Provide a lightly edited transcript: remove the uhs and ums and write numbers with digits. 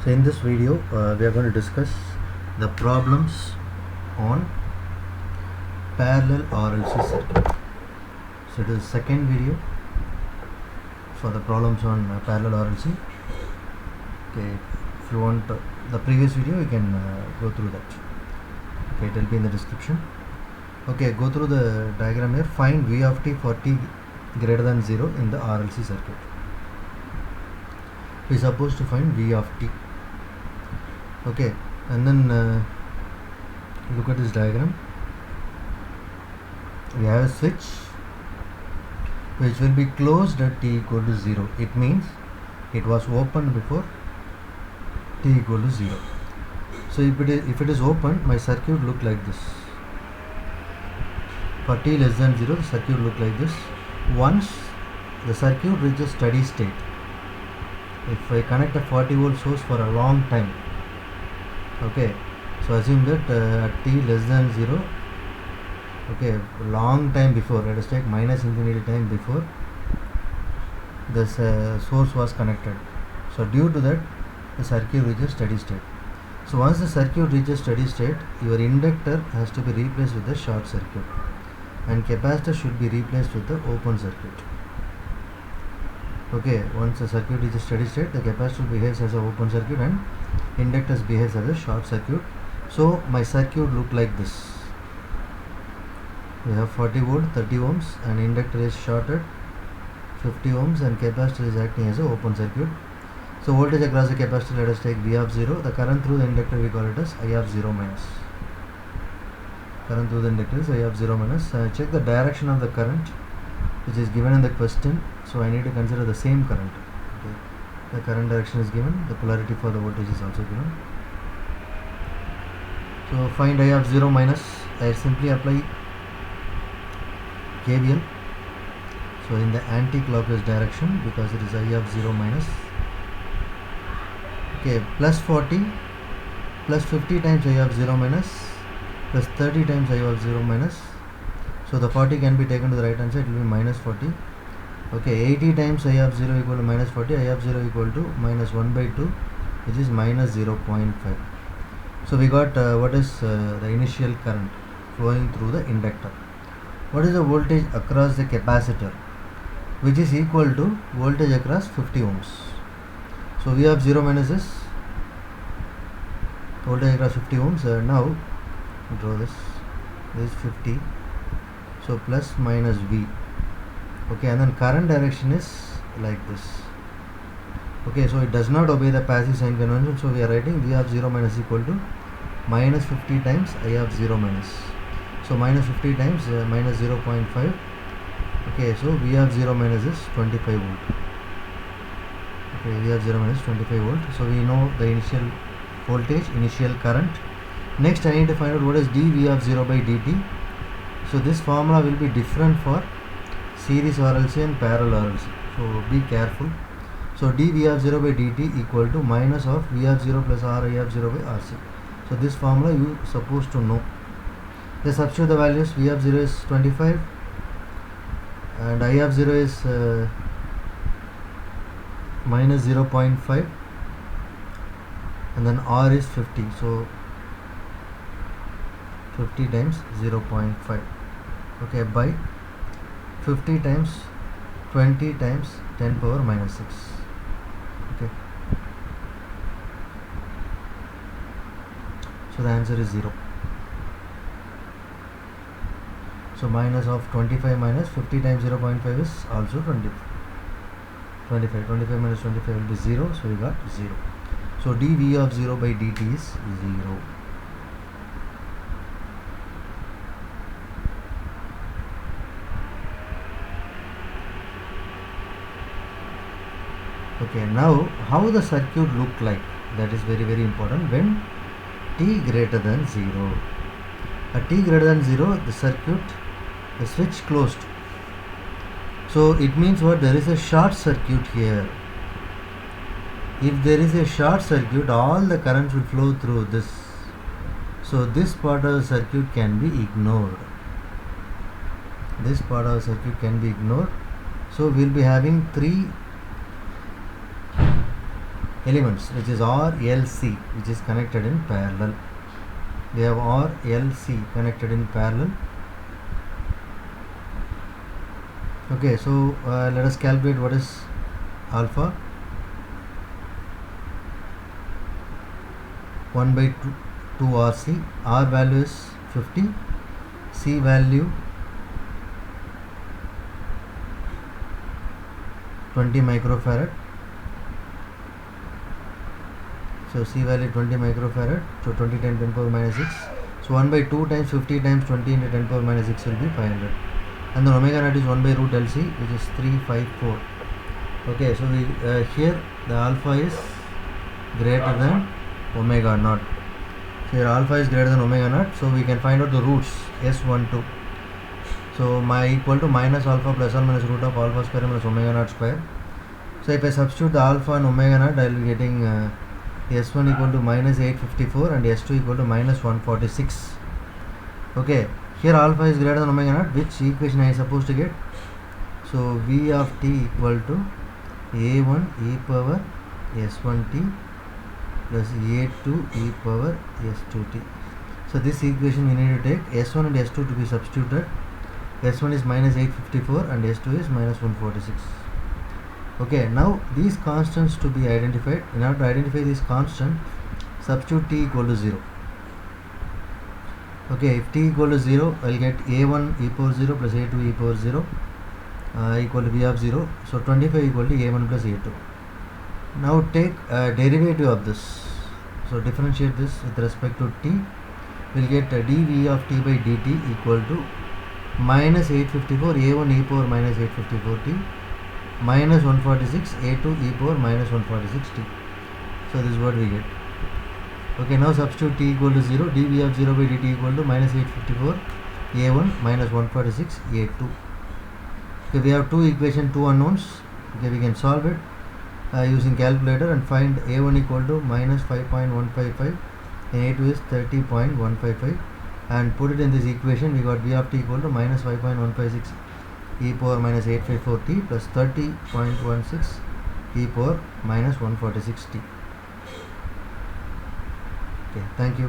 So in this video we are going to discuss the problems on parallel RLC circuit. So it is the second video for the problems on parallel RLC. Okay, if you want the previous video you can go through that. Okay, it will be in the description. Okay, go through the diagram here. Find V of t for t greater than 0 in the RLC circuit. We are supposed to find V of t. Okay, and then look at this diagram. We have a switch which will be closed at t equal to 0. It means it was open before t equal to 0. So if it is open, my circuit look like this. For t less than 0, the circuit look like this. Once the circuit reaches steady state, if I connect a 40 volt source for a long time, okay, so assume that at t less than 0, okay, long time before, let us take minus infinity time before this source was connected. So due to that, the circuit reaches steady state. So once the circuit reaches steady state, your inductor has to be replaced with the short circuit and capacitor should be replaced with the open circuit. Okay, once the circuit reaches steady state, the capacitor behaves as an open circuit and inductors behaves as a short circuit. So my circuit look like this. We have 40 volt, 30 ohms, and inductor is shorted 50 ohms and capacitor is acting as an open circuit. So voltage across the capacitor, let us take V of 0. The current through the inductor we call it as I of 0 minus. Current through the inductor is I of 0 minus. Check the direction of the current which is given in the question. So I need to consider the same current. Okay. The current direction is given. The polarity for the voltage is also given. So find I of 0 minus. I simply apply KVL. So in the anti-clockwise direction, because it is I of 0 minus. Okay, plus 40 plus 50 times I of 0 minus plus 30 times I of 0 minus. So the 40 can be taken to the right hand side, it will be minus 40. Okay, 80 times I of 0 equal to minus 40, I of 0 equal to minus 1 by 2, which is minus 0.5. So we got what is the initial current flowing through the inductor. What is the voltage across the capacitor, which is equal to voltage across 50 ohms. So V of 0 minus is voltage across 50 ohms. Now draw this is 50. So plus minus V. Okay, and then current direction is like this. Okay, so it does not obey the passive sign convention. So we are writing V of 0 minus equal to minus 50 times I of 0 minus. So minus 50 times minus 0.5. Okay, so V of 0 minus is 25 volt. Okay, V of 0 minus 25 volt. So we know the initial voltage, initial current. Next I need to find out what is dV of 0 by dt. So this formula will be different for series RLC and parallel RLC. So be careful. So dV of 0 by dt equal to minus of V of 0 plus Ri of 0 by Rc. So this formula you supposed to know. Just substitute the values. V of 0 is 25 and I of 0 is minus 0.5 and then R is 50. So 50 times 0.5. Okay, by 50 times 20 times 10 power minus 6. Okay, so the answer is 0. So minus of 25 minus 50 times 0.5 is also 25. 25 minus 25 will be 0. So we got 0. So dV of 0 by dt is 0. Okay, now how the circuit look like, that is very important when t greater than 0. At t greater than 0, the circuit, the switch closed. So it means what? There is a short circuit here. If there is a short circuit, all the currents will flow through this. So this part of the circuit can be ignored. This part of the circuit can be ignored. So we will be having 3 elements, which is R, L, C, which is connected in parallel. We have R, L, C connected in parallel. Okay, so let us calculate what is alpha. 1 by 2 RC. R value is 50, C value 20 microfarad. So C value 20 microfarad. So 20 times 10 power minus 6. So 1 by 2 times 50 times 20 into 10 power minus 6 will be 500. And the omega naught is 1 by root LC, which is 354. Okay, so we here the alpha is greater than omega naught. So here alpha is greater than omega naught, so we can find out the roots S12. So my equal to minus alpha plus or minus root of alpha square minus omega naught square. So if I substitute the alpha and omega naught, I will be getting S1 equal to minus 854 and S2 equal to minus 146. Okay, here alpha is greater than omega naught. Which equation I am supposed to get? So V of t equal to A1 e power S1t plus A2 e power S2t. So this equation we need to take S1 and S2 to be substituted. S1 is minus 854 and S2 is minus 146. Okay, now these constants to be identified. In order to identify this constant, substitute t equal to 0. Okay, if t equal to 0, I will get A1 e power 0 plus A2 e power 0 equal to V of 0. So 25 equal to A1 plus A2. Now take derivative of this. So differentiate this with respect to t. We will get dV of t by dt equal to minus 854 A1 e power minus 854t minus 146 A2 e power minus 146t. So this is what we get. Okay, now substitute t equal to 0. dV of 0 by dt equal to minus 854 A1 minus 146 A2. Okay, we have two equation, two unknowns. Okay, we can solve it using calculator and find A1 equal to minus 5.155 and A2 is 30.155, and put it in this equation. We got V of t equal to minus 5.156 e power minus 854t plus 30.16 e power minus 146t. Okay, thank you.